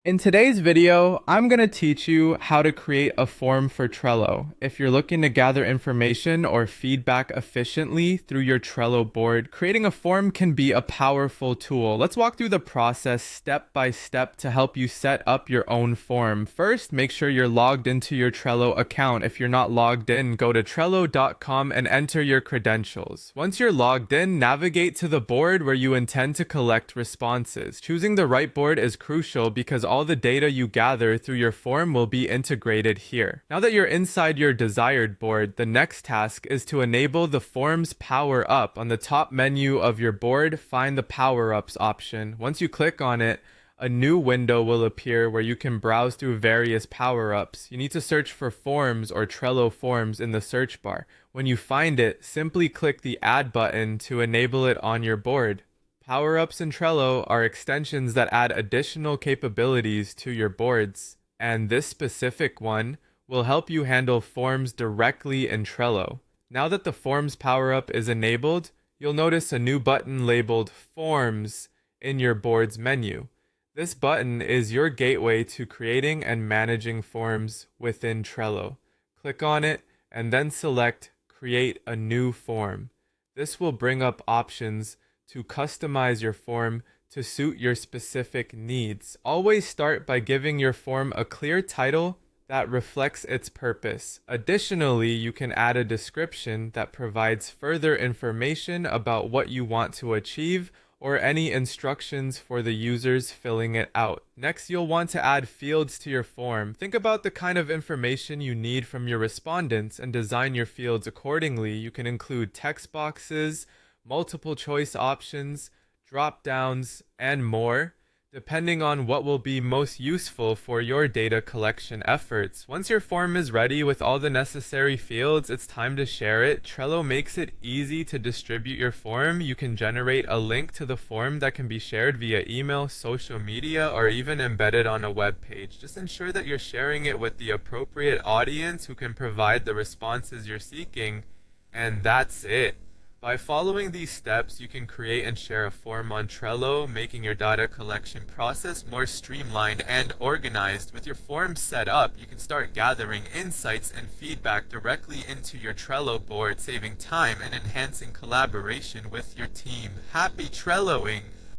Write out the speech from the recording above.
In today's video, I'm going to teach you how to create a form for Trello. If you're looking to gather information or feedback efficiently through your Trello board, creating a form can be a powerful tool. Let's walk through the process step by step to help you set up your own form. First, make sure you're logged into your Trello account. If you're not logged in, go to Trello.com and enter your credentials. Once you're logged in, navigate to the board where you intend to collect responses. Choosing the right board is crucial because all the data you gather through your form will be integrated here. Now that you're inside your desired board, the next task is to enable the form's power up. On the top menu of your board, find the power ups option. Once you click on it, a new window will appear where you can browse through various power-ups. You need to search for forms or Trello forms in the search bar. When you find it, simply click the add button to enable it on your board. Power-ups in Trello are extensions that add additional capabilities to your boards, and this specific one will help you handle forms directly in Trello. Now that the Forms power-up is enabled, you'll notice a new button labeled Forms in your board's menu. This button is your gateway to creating and managing forms within Trello. Click on it and then select Create a New Form. This will bring up options to customize your form to suit your specific needs. Always start by giving your form a clear title that reflects its purpose. Additionally, you can add a description that provides further information about what you want to achieve or any instructions for the users filling it out. Next, you'll want to add fields to your form. Think about the kind of information you need from your respondents and design your fields accordingly. You can include text boxes, multiple choice options, drop downs, and more, depending on what will be most useful for your data collection efforts. Once your form is ready with all the necessary fields, it's time to share it. Trello makes it easy to distribute your form. You can generate a link to the form that can be shared via email, social media, or even embedded on a web page. Just ensure that you're sharing it with the appropriate audience who can provide the responses you're seeking, and that's it. By following these steps, you can create and share a form on Trello, making your data collection process more streamlined and organized. With your form set up, you can start gathering insights and feedback directly into your Trello board, saving time and enhancing collaboration with your team. Happy Trelloing!